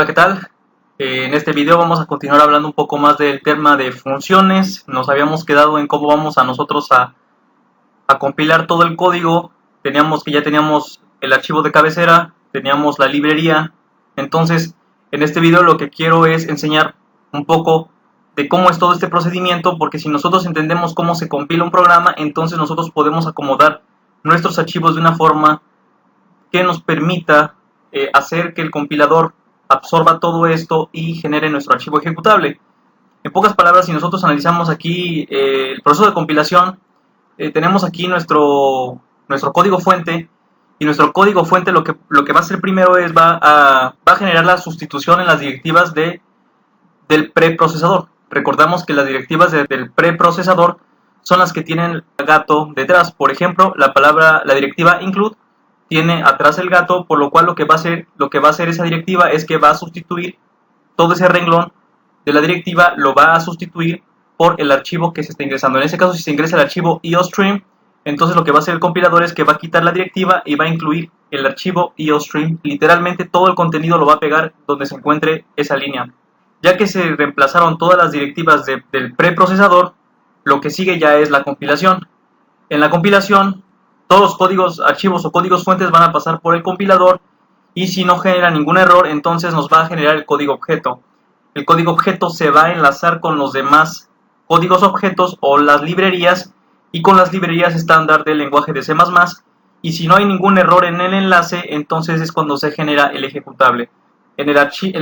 Hola, ¿qué tal? En este video vamos a continuar hablando un poco más del tema de funciones. Nos habíamos quedado en cómo vamos a nosotros a compilar todo el código. Ya teníamos el archivo de cabecera, teníamos la librería. Entonces, en este video lo que quiero es enseñar un poco de cómo es todo este procedimiento, porque si nosotros entendemos cómo se compila un programa, entonces nosotros podemos acomodar nuestros archivos de una forma que nos permita hacer que el compilador absorba todo esto y genere nuestro archivo ejecutable. En pocas palabras, si nosotros analizamos aquí el proceso de compilación, tenemos aquí nuestro código fuente, y nuestro código fuente lo que va a hacer primero es va a generar la sustitución en las directivas del preprocesador. Recordamos que las directivas del preprocesador son las que tienen el gato detrás. Por ejemplo, la directiva include tiene atrás el gato, por lo cual lo que va a hacer esa directiva es que va a sustituir todo ese renglón de la directiva, lo va a sustituir por el archivo que se está ingresando. En este caso, si se ingresa el archivo IOStream, entonces lo que va a hacer el compilador es que va a quitar la directiva y va a incluir el archivo IOStream. Literalmente todo el contenido lo va a pegar donde se encuentre esa línea. Ya que se reemplazaron todas las directivas del preprocesador, lo que sigue ya es la compilación. En la compilación, todos los códigos, archivos o códigos fuentes van a pasar por el compilador, y si no genera ningún error, entonces nos va a generar el código objeto. El código objeto se va a enlazar con los demás códigos objetos o las librerías, y con las librerías estándar del lenguaje de C++, y si no hay ningún error en el enlace, entonces es cuando se genera el ejecutable. En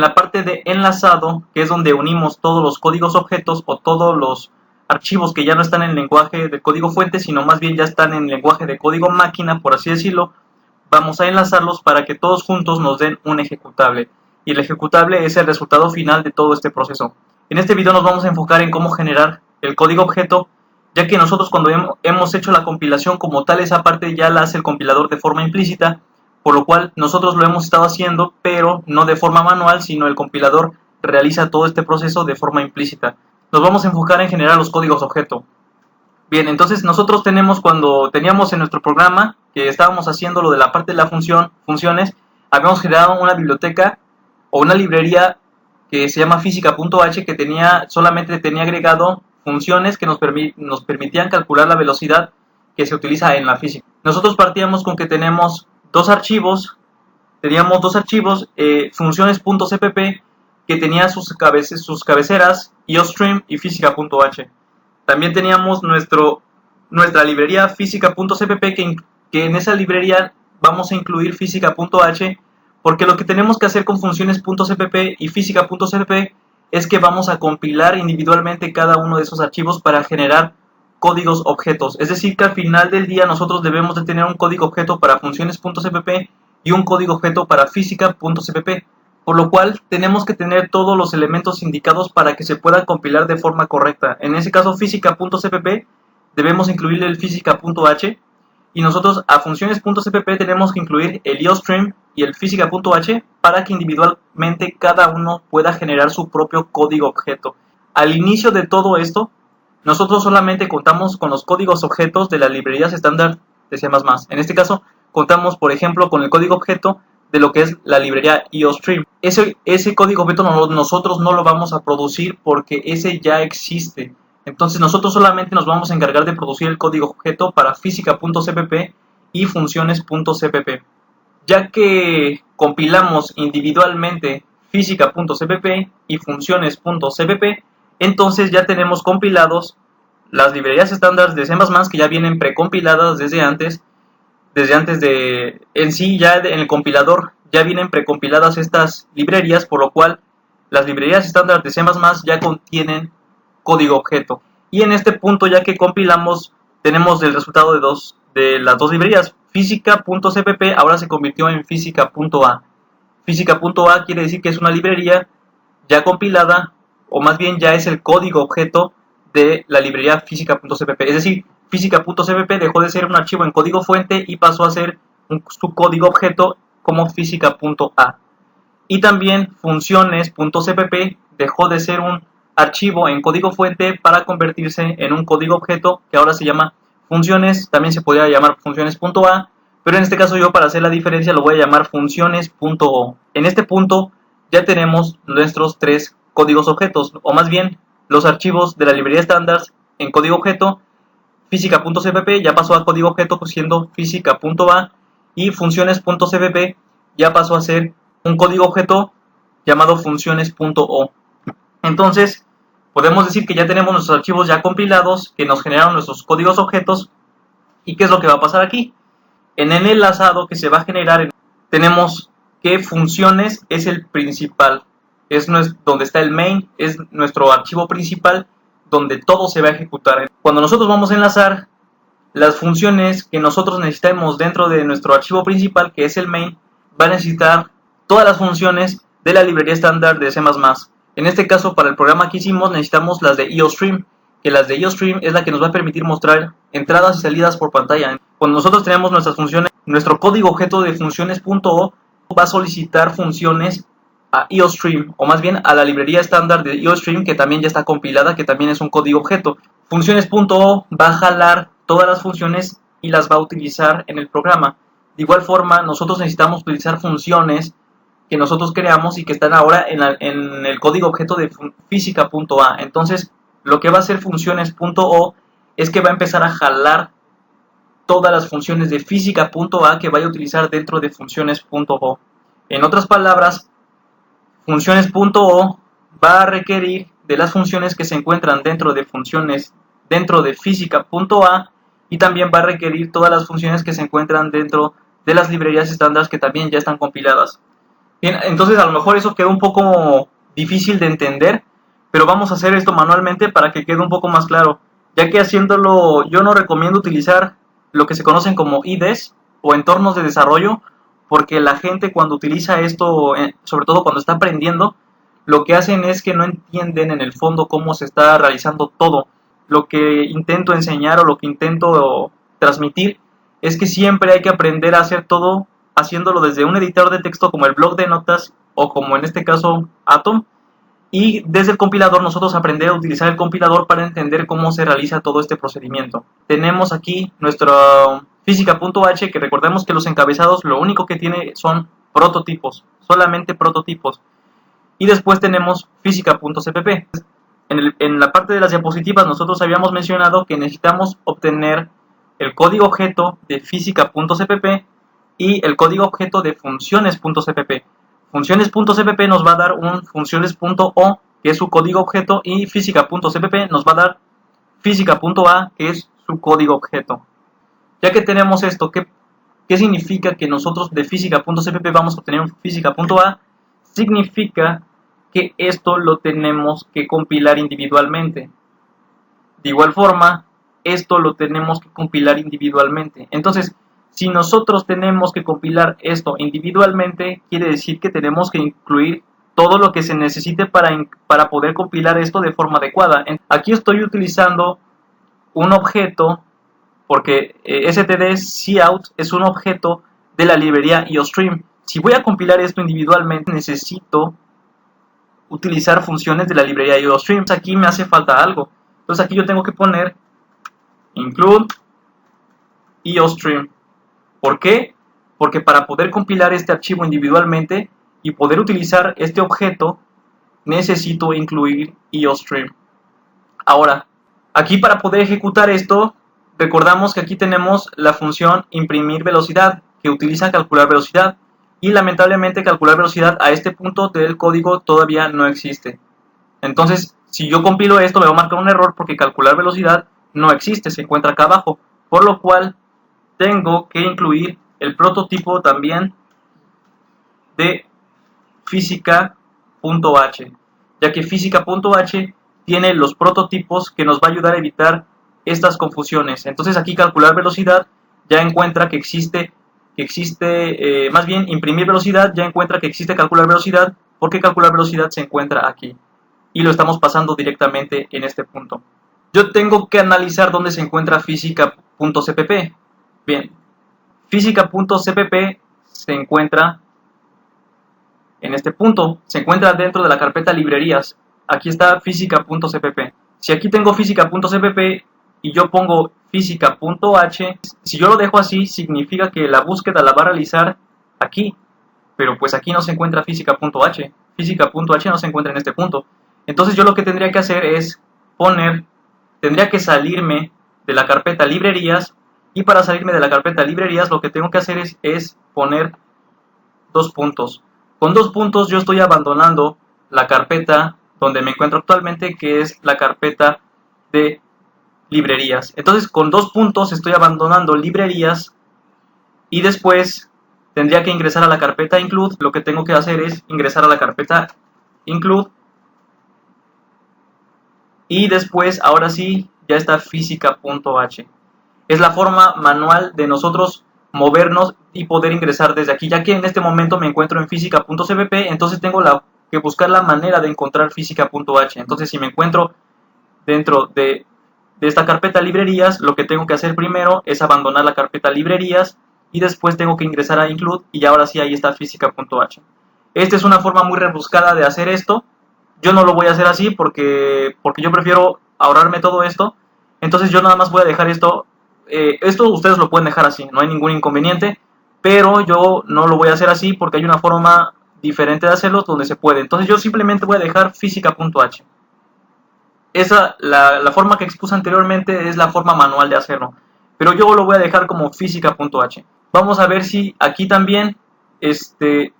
la parte de enlazado, que es donde unimos todos los códigos objetos o todos los archivos que ya no están en lenguaje de código fuente, sino más bien ya están en lenguaje de código máquina, por así decirlo, vamos a enlazarlos para que todos juntos nos den un ejecutable. Y el ejecutable es el resultado final de todo este proceso. En este video nos vamos a enfocar en cómo generar el código objeto, ya que nosotros cuando hemos hecho la compilación como tal, esa parte ya la hace el compilador de forma implícita, por lo cual nosotros lo hemos estado haciendo, pero no de forma manual, sino el compilador realiza todo este proceso de forma implícita. Nos vamos a enfocar en generar los códigos objeto. Bien, entonces nosotros cuando teníamos en nuestro programa, que estábamos haciendo lo de la parte de la funciones, habíamos generado una biblioteca o una librería que se llama física.h, que solamente tenía agregado funciones que nos permitían calcular la velocidad que se utiliza en la física. Nosotros partíamos con que teníamos dos archivos, funciones.cpp, que tenía sus cabeceras IOStream y física.h. También teníamos nuestra librería física.cpp, que en esa librería vamos a incluir física.h, porque lo que tenemos que hacer con funciones.cpp y física.cpp es que vamos a compilar individualmente cada uno de esos archivos para generar códigos objetos. Es decir, que al final del día nosotros debemos de tener un código objeto para funciones.cpp y un código objeto para física.cpp. Por lo cual tenemos que tener todos los elementos indicados para que se puedan compilar de forma correcta. En ese caso, física.cpp debemos incluirle el física.h, y nosotros a funciones.cpp tenemos que incluir el IOStream y el física.h para que individualmente cada uno pueda generar su propio código objeto. Al inicio de todo esto, nosotros solamente contamos con los códigos objetos de las librerías estándar de C++. En este caso, contamos, por ejemplo, con el código objeto de lo que es la librería IOStream. Ese código objeto nosotros no lo vamos a producir porque ese ya existe. Entonces nosotros solamente nos vamos a encargar de producir el código objeto para física.cpp y funciones.cpp. Ya que compilamos individualmente física.cpp y funciones.cpp, entonces ya tenemos compilados las librerías estándar de C++ que ya vienen precompiladas desde antes en sí. Ya en el compilador ya vienen precompiladas estas librerías, por lo cual las librerías estándar de C++ ya contienen código objeto. Y en este punto, ya que compilamos, tenemos el resultado de las dos librerías. Física.cpp ahora se convirtió en física.a. Física.a quiere decir que es una librería ya compilada, o más bien ya es el código objeto de la librería física.cpp. Es decir, física.cpp dejó de ser un archivo en código fuente y pasó a ser su código objeto como física.a. Y también funciones.cpp dejó de ser un archivo en código fuente para convertirse en un código objeto que ahora se llama funciones. También se podría llamar funciones.a, pero en este caso yo, para hacer la diferencia, lo voy a llamar funciones.o. En este punto ya tenemos nuestros tres códigos objetos, o más bien los archivos de la librería estándar en código objeto. Física.cpp ya pasó a código objeto siendo física.a, y funciones.cpp ya pasó a ser un código objeto llamado funciones.o. Entonces podemos decir que ya tenemos nuestros archivos ya compilados, que nos generaron nuestros códigos objetos. ¿Y qué es lo que va a pasar aquí? En el enlazado que se va a generar tenemos que funciones es el principal, es donde está el main, es nuestro archivo principal donde todo se va a ejecutar. Cuando nosotros vamos a enlazar las funciones que nosotros necesitamos dentro de nuestro archivo principal, que es el main, va a necesitar todas las funciones de la librería estándar de C++. En este caso, para el programa que hicimos, necesitamos las de IOStream, que las de IOStream es la que nos va a permitir mostrar entradas y salidas por pantalla. Cuando nosotros tenemos nuestras funciones, nuestro código objeto de funciones.o va a solicitar funciones a IOStream, o más bien a la librería estándar de IOStream, que también ya está compilada, que también es un código objeto. Funciones.o va a jalar todas las funciones y las va a utilizar en el programa. De igual forma, nosotros necesitamos utilizar funciones que nosotros creamos y que están ahora en el código objeto de física.a. Entonces, lo que va a hacer funciones.o es que va a empezar a jalar todas las funciones de física.a que vaya a utilizar dentro de funciones.o. En otras palabras, funciones.o va a requerir de las funciones que se encuentran dentro de física.a, y también va a requerir todas las funciones que se encuentran dentro de las librerías estándares que también ya están compiladas. Bien, entonces a lo mejor eso queda un poco difícil de entender, pero vamos a hacer esto manualmente para que quede un poco más claro, ya que haciéndolo yo no recomiendo utilizar lo que se conocen como IDEs o entornos de desarrollo, porque la gente cuando utiliza esto, sobre todo cuando está aprendiendo, lo que hacen es que no entienden en el fondo cómo se está realizando todo. Lo que intento enseñar o lo que intento transmitir es que siempre hay que aprender a hacer todo haciéndolo desde un editor de texto como el bloc de notas o como en este caso Atom, y desde el compilador nosotros aprender a utilizar el compilador para entender cómo se realiza todo este procedimiento. Tenemos aquí nuestro física.h, que recordemos que los encabezados lo único que tiene son prototipos, solamente prototipos. Y después tenemos física.cpp. En la parte de las diapositivas nosotros habíamos mencionado que necesitamos obtener el código objeto de física.cpp y el código objeto de funciones.cpp. Funciones.cpp nos va a dar un funciones.o, que es su código objeto, y física.cpp nos va a dar física.a, que es su código objeto. Ya que tenemos esto, ¿qué significa que nosotros de física.cpp vamos a obtener un física.a? Significa que esto lo tenemos que compilar individualmente. De igual forma, esto lo tenemos que compilar individualmente. Entonces, si nosotros tenemos que compilar esto individualmente, quiere decir que tenemos que incluir todo lo que se necesite para poder compilar esto de forma adecuada. Aquí estoy utilizando un objeto, porque std.cout es un objeto de la librería IOStream. Si voy a compilar esto individualmente, necesito utilizar funciones de la librería IOStream. Aquí me hace falta algo. Entonces aquí yo tengo que poner include IOStream. ¿Por qué? Porque para poder compilar este archivo individualmente y poder utilizar este objeto, necesito incluir IOStream. Ahora, aquí para poder ejecutar esto, recordamos que aquí tenemos la función imprimir velocidad, que utiliza calcular velocidad. Y lamentablemente calcular velocidad a este punto del código todavía no existe. Entonces, si yo compilo esto, me va a marcar un error porque calcular velocidad no existe, se encuentra acá abajo. Por lo cual, tengo que incluir el prototipo también de física.h, ya que física.h tiene los prototipos que nos va a ayudar a evitar estas confusiones. Entonces aquí calcular velocidad ya encuentra que existe, más bien imprimir velocidad ya encuentra que existe calcular velocidad, porque calcular velocidad se encuentra aquí y lo estamos pasando directamente en este punto. Yo tengo que analizar dónde se encuentra física.cpp. Bien, física.cpp se encuentra en este punto, se encuentra dentro de la carpeta librerías. Aquí está física.cpp. Si aquí tengo física.cpp y yo pongo física.h, si yo lo dejo así, significa que la búsqueda la va a realizar aquí, pero pues aquí no se encuentra física.h. física.h no se encuentra en este punto. Entonces yo lo que tendría que hacer es tendría que salirme de la carpeta librerías, y para salirme de la carpeta librerías lo que tengo que hacer es poner dos puntos. Con dos puntos yo estoy abandonando la carpeta donde me encuentro actualmente, que es la carpeta de librerías. Entonces con dos puntos estoy abandonando librerías, y después tendría que ingresar a la carpeta include. Lo que tengo que hacer es ingresar a la carpeta include, y después ahora sí ya está física.h. Es la forma manual de nosotros movernos y poder ingresar desde aquí, ya que en este momento me encuentro en física.cpp, entonces tengo que buscar la manera de encontrar física.h. Entonces si me encuentro dentro de esta carpeta librerías, lo que tengo que hacer primero es abandonar la carpeta librerías, y después tengo que ingresar a include, y ahora sí ahí está física.h. Esta es una forma muy rebuscada de hacer esto. Yo no lo voy a hacer así porque yo prefiero ahorrarme todo esto. Entonces yo nada más voy a dejar esto. Esto ustedes lo pueden dejar así, no hay ningún inconveniente, pero yo no lo voy a hacer así porque hay una forma diferente de hacerlo donde se puede. Entonces yo simplemente voy a dejar física.h. La forma que expuse anteriormente es la forma manual de hacerlo, pero yo lo voy a dejar como física.h. Vamos a ver si aquí también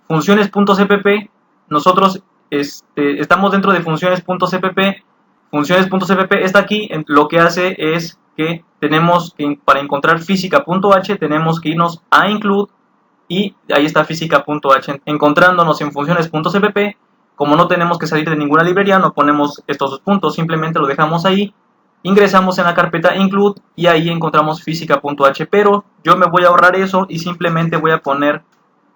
funciones.cpp, nosotros estamos dentro de funciones.cpp. Funciones.cpp está aquí. Lo que hace es que tenemos que, para encontrar física.h, tenemos que irnos a include, y ahí está física.h. Encontrándonos en funciones.cpp, como no tenemos que salir de ninguna librería, no ponemos estos dos puntos, simplemente lo dejamos ahí, ingresamos en la carpeta include y ahí encontramos física.h. Pero yo me voy a ahorrar eso y simplemente voy a poner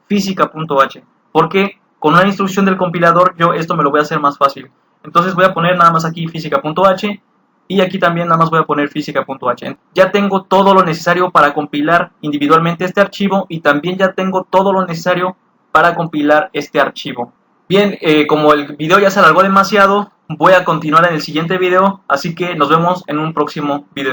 física.h, porque con una instrucción del compilador yo esto me lo voy a hacer más fácil. Entonces voy a poner nada más aquí física.h, y aquí también nada más voy a poner física.h. Ya tengo todo lo necesario para compilar individualmente este archivo, y también ya tengo todo lo necesario para compilar este archivo. Bien, como el video ya se alargó demasiado, voy a continuar en el siguiente video, así que nos vemos en un próximo video.